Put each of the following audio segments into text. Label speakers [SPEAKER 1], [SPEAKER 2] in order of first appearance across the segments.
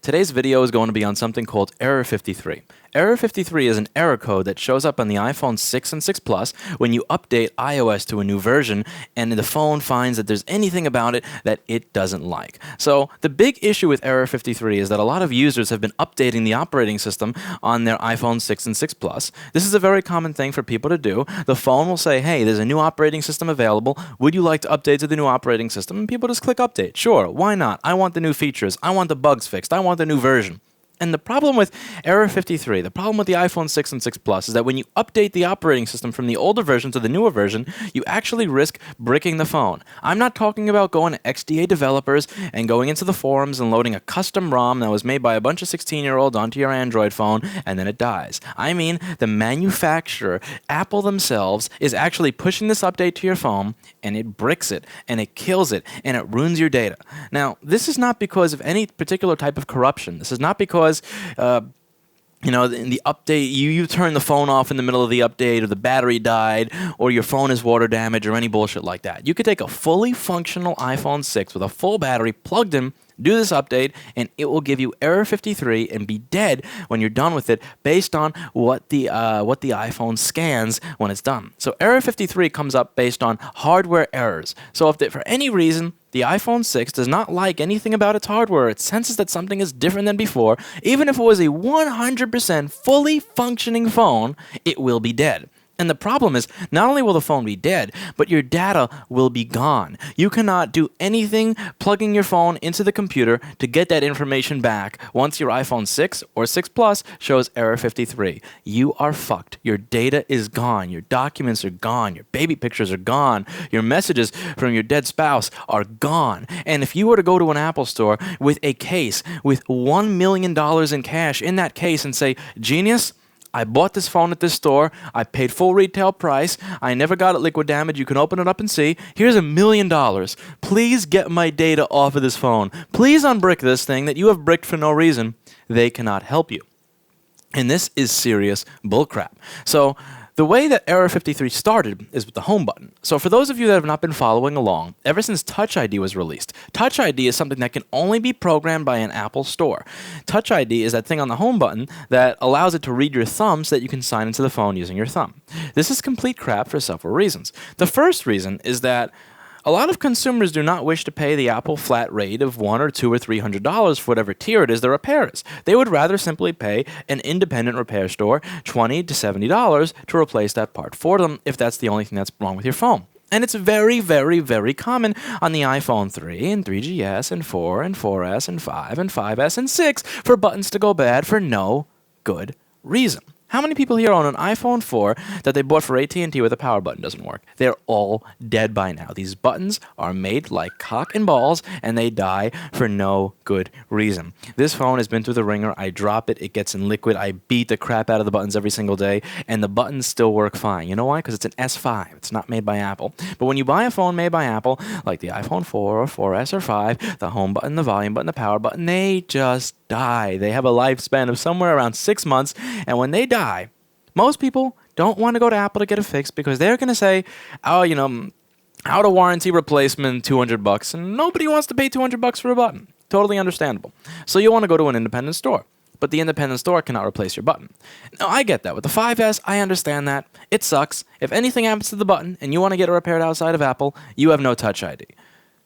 [SPEAKER 1] Today's video is going to be on something called Error 53. Error 53 is an error code that shows up on the iPhone 6 and 6 Plus when you update iOS to a new version and the phone finds that there's anything about it that it doesn't like. So the big issue with Error 53 is that a lot of users have been updating the operating system on their iPhone 6 and 6 Plus. This is a very common thing for people to do. The phone will say, hey, there's a new operating system available. Would you like to update to the new operating system? And people just click update. Sure, why not? I want the new features. I want the bugs fixed. I want the new version. And the problem with Error 53, the problem with the iPhone 6 and 6 Plus is that when you update the operating system from the older version to the newer version, you actually risk bricking the phone. I'm not talking about going to XDA developers and going into the forums and loading a custom ROM that was made by a bunch of 16-year-olds onto your Android phone and then it dies. I mean, the manufacturer, Apple themselves, is actually pushing this update to your phone and it bricks it and it kills it and it ruins your data. Now, this is not because of any particular type of corruption. This is not because in the update, you turn the phone off in the middle of the update, or the battery died, or your phone is water damaged, or any bullshit like that. You could take a fully functional iPhone 6 with a full battery plugged in, do this update, and it will give you Error 53 and be dead when you're done with it based on what the iPhone scans when it's done. So Error 53 comes up based on hardware errors. So if for any reason the iPhone 6 does not like anything about its hardware, it senses that something is different than before, even if it was a 100% fully functioning phone, it will be dead. And the problem is, not only will the phone be dead, but your data will be gone. You cannot do anything plugging your phone into the computer to get that information back once your iPhone 6 or 6 Plus shows Error 53. You are fucked. Your data is gone. Your documents are gone. Your baby pictures are gone. Your messages from your dead spouse are gone. And if you were to go to an Apple store with a case with $1 million in cash in that case and say, "Genius, I bought this phone at this store. I paid full retail price. I never got it liquid damage. You can open it up and see. Here's $1 million. Please get my data off of this phone. Please unbrick this thing that you have bricked for no reason." They cannot help you. And this is serious bullcrap. So the way that Error 53 started is with the home button. So for those of you that have not been following along, ever since Touch ID was released, Touch ID is something that can only be programmed by an Apple store. Touch ID is that thing on the home button that allows it to read your thumb so that you can sign into the phone using your thumb. This is complete crap for several reasons. The first reason is that a lot of consumers do not wish to pay the Apple flat rate of $100 or $200 or $300 for whatever tier it is the repair is. They would rather simply pay an independent repair store $20 to $70 to replace that part for them if that's the only thing that's wrong with your phone. And it's very, very, very common on the iPhone 3 and 3GS and 4 and 4S and 5 and 5S and 6 for buttons to go bad for no good reason. How many people here own an iPhone 4 that they bought for AT&T where the power button doesn't work? They're all dead by now. These buttons are made like cock and balls, and they die for no good reason. This phone has been through the ringer. I drop it. It gets in liquid. I beat the crap out of the buttons every single day, and the buttons still work fine. You know why? Because it's an S5. It's not made by Apple. But when you buy a phone made by Apple, like the iPhone 4 or 4S or 5, the home button, the volume button, the power button, they just die. They have a lifespan of somewhere around 6 months, and when they die, most people don't want to go to Apple to get it fixed because they're going to say, oh, out of warranty replacement, $200, and nobody wants to pay $200 for a button. Totally understandable. So you want to go to an independent store, but the independent store cannot replace your button. Now, I get that. With the 5S, I understand that. It sucks. If anything happens to the button and you want to get it repaired outside of Apple, you have no Touch ID.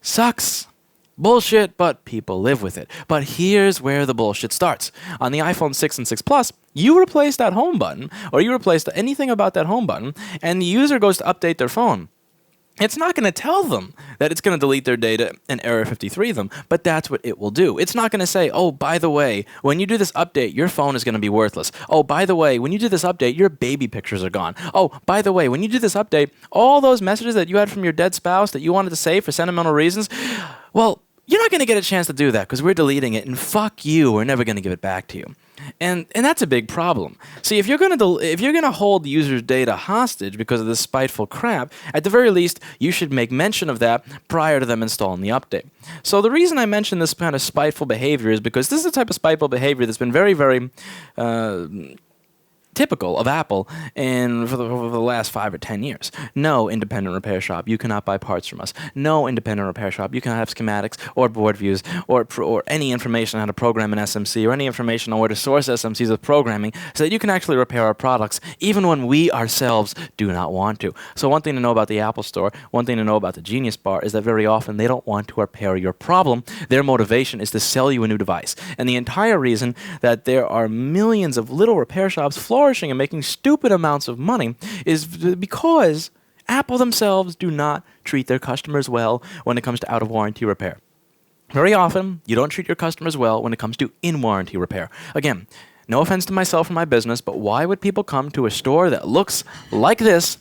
[SPEAKER 1] Sucks. Bullshit, but people live with it. But here's where the bullshit starts. On the iPhone 6 and 6 Plus, you replace that home button, or you replace anything about that home button, and the user goes to update their phone. It's not going to tell them that it's going to delete their data and Error 53 them, but that's what it will do. It's not going to say, oh, by the way, when you do this update, your phone is going to be worthless. Oh, by the way, when you do this update, your baby pictures are gone. Oh, by the way, when you do this update, all those messages that you had from your dead spouse that you wanted to save for sentimental reasons, well, you're not going to get a chance to do that because we're deleting it, and fuck you, we're never going to give it back to you. And that's a big problem. See, if you're going to hold the user's data hostage because of this spiteful crap, at the very least, you should make mention of that prior to them installing the update. So the reason I mention this kind of spiteful behavior is because this is the type of spiteful behavior that's been very, very typical of Apple and for the last 5 or 10 years. No independent repair shop, you cannot buy parts from us. No independent repair shop, you cannot have schematics or board views or any information on how to program an SMC or any information on where to source SMCs with programming so that you can actually repair our products even when we ourselves do not want to. So one thing to know about the Apple Store, one thing to know about the Genius Bar is that very often they don't want to repair your problem. Their motivation is to sell you a new device. And the entire reason that there are millions of little repair shops flourishing and making stupid amounts of money is because Apple themselves do not treat their customers well when it comes to out-of-warranty repair. Very often, you don't treat your customers well when it comes to in-warranty repair. Again, no offense to myself or my business, but why would people come to a store that looks like this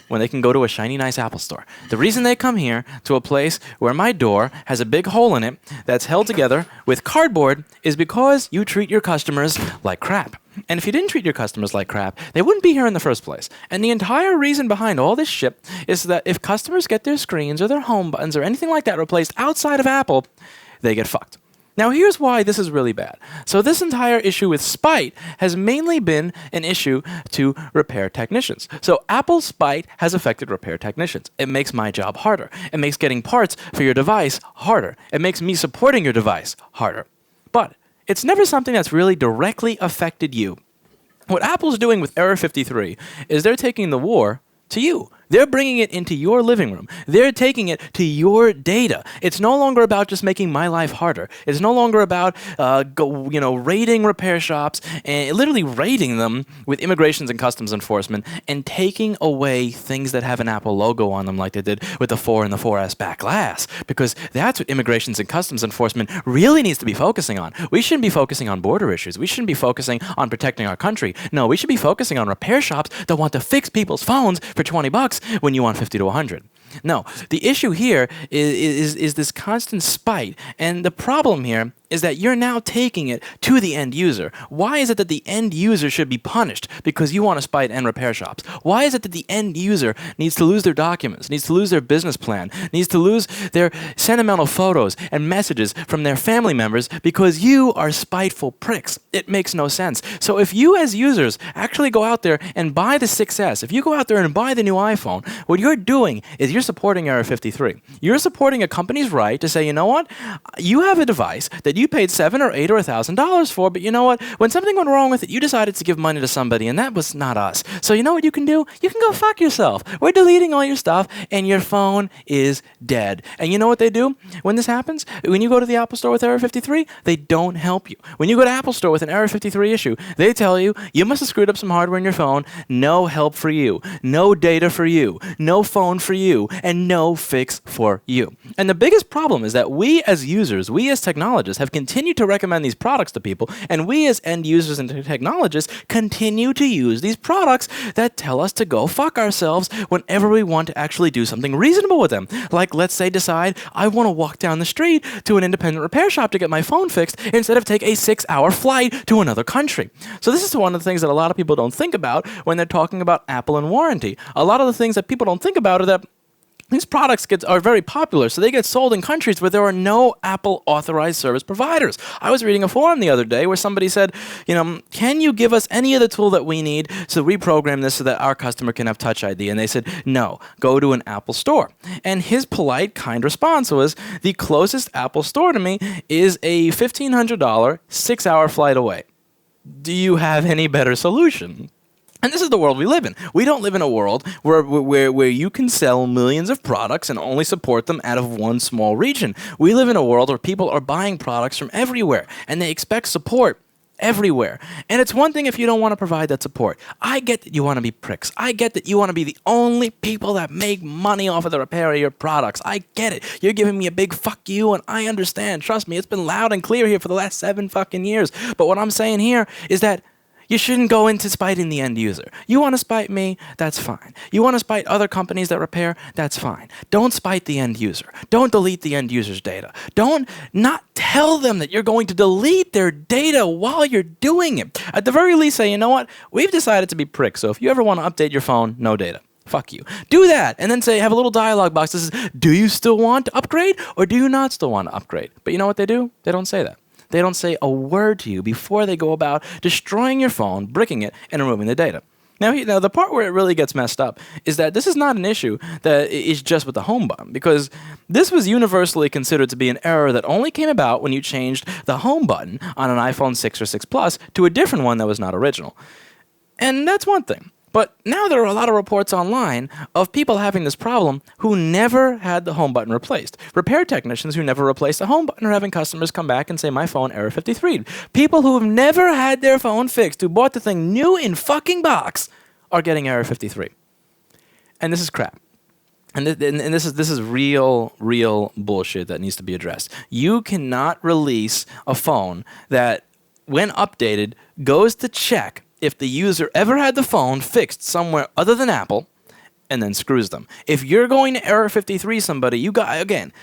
[SPEAKER 1] when they can go to a shiny, nice Apple store? The reason they come here to a place where my door has a big hole in it that's held together with cardboard is because you treat your customers like crap. And if you didn't treat your customers like crap, they wouldn't be here in the first place. And the entire reason behind all this shit is that if customers get their screens or their home buttons or anything like that replaced outside of Apple, they get fucked. Now, here's why this is really bad. So this entire issue with spite has mainly been an issue to repair technicians. So Apple's spite has affected repair technicians. It makes my job harder. It makes getting parts for your device harder. It makes me supporting your device harder. But it's never something that's really directly affected you. What Apple's doing with Error 53 is they're taking the war to you. They're bringing it into your living room. They're taking it to your data. It's no longer about just making my life harder. It's no longer about raiding repair shops and literally raiding them with immigrations and customs enforcement and taking away things that have an Apple logo on them like they did with the 4 and the 4S back glass, because that's what immigrations and customs enforcement really needs to be focusing on. We shouldn't be focusing on border issues. We shouldn't be focusing on protecting our country. No, we should be focusing on repair shops that want to fix people's phones for $20 when you want 50 to 100. No, the issue here is this constant spite, and the problem here is that you're now taking it to the end user. Why is it that the end user should be punished because you want to spite end repair shops? Why is it that the end user needs to lose their documents, needs to lose their business plan, needs to lose their sentimental photos and messages from their family members because you are spiteful pricks? It makes no sense. So if you as users actually go out there and buy the 6S, if you go out there and buy the new iPhone, what you're doing is you're supporting Error 53. You're supporting a company's right to say, you know what? You have a device that you paid $7 or $8 or $1,000 for, but you know what? When something went wrong with it, you decided to give money to somebody, and that was not us. So you know what you can do? You can go fuck yourself. We're deleting all your stuff, and your phone is dead. And you know what they do when this happens? When you go to the Apple Store with Error 53, they don't help you. When you go to Apple Store with an Error 53 issue, they tell you, you must have screwed up some hardware in your phone, no help for you, no data for you, no phone for you, and no fix for you. And the biggest problem is that we as users, we as technologists have continued to recommend these products to people, and we as end users and technologists continue to use these products that tell us to go fuck ourselves whenever we want to actually do something reasonable with them. Like, let's say decide I want to walk down the street to an independent repair shop to get my phone fixed instead of take a 6-hour flight to another country. So this is one of the things that a lot of people don't think about when they're talking about Apple and warranty. A lot of the things that people don't think about are that these products are very popular, so they get sold in countries where there are no Apple authorized service providers. I was reading a forum the other day where somebody said, can you give us any other tool that we need to reprogram this so that our customer can have Touch ID? And they said, no, go to an Apple store. And his polite, kind response was, the closest Apple store to me is a $1,500 6-hour flight away. Do you have any better solution? And this is the world we live in. We don't live in a world where you can sell millions of products and only support them out of one small region. We live in a world where people are buying products from everywhere, and they expect support everywhere. And it's one thing if you don't want to provide that support. I get that you want to be pricks. I get that you want to be the only people that make money off of the repair of your products. I get it. You're giving me a big fuck you, and I understand. Trust me, it's been loud and clear here for the last 7 fucking years. But what I'm saying here is that you shouldn't go into spiting the end user. You want to spite me? That's fine. You want to spite other companies that repair? That's fine. Don't spite the end user. Don't delete the end user's data. Don't not tell them that you're going to delete their data while you're doing it. At the very least, say, you know what? We've decided to be pricks, so if you ever want to update your phone, no data. Fuck you. Do that, and then say, have a little dialogue box that says, do you still want to upgrade, or do you not still want to upgrade? But you know what they do? They don't say that. They don't say a word to you before they go about destroying your phone, bricking it, and removing the data. Now, the part where it really gets messed up is that this is not an issue that is just with the home button, because this was universally considered to be an error that only came about when you changed the home button on an iPhone 6 or 6 Plus to a different one that was not original. And that's one thing. But now there are a lot of reports online of people having this problem who never had the home button replaced. Repair technicians who never replaced the home button are having customers come back and say, my phone, error 53. People who have never had their phone fixed, who bought the thing new in fucking box, are getting error 53. And this is crap. And this is real bullshit that needs to be addressed. You cannot release a phone that, when updated, goes to check if the user ever had the phone fixed somewhere other than Apple, and then screws them. If you're going to error 53 somebody, you got, again,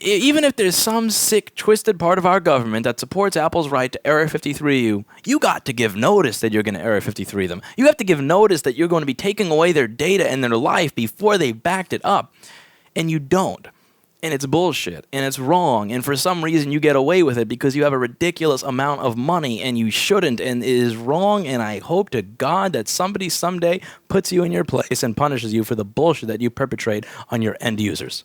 [SPEAKER 1] even if there's some sick, twisted part of our government that supports Apple's right to error 53 you got to give notice that you're going to error 53 them. You have to give notice that you're going to be taking away their data and their life before they backed it up. And you don't. And it's bullshit, and it's wrong, and for some reason you get away with it because you have a ridiculous amount of money, and you shouldn't, and it is wrong, and I hope to God that somebody someday puts you in your place and punishes you for the bullshit that you perpetrate on your end users.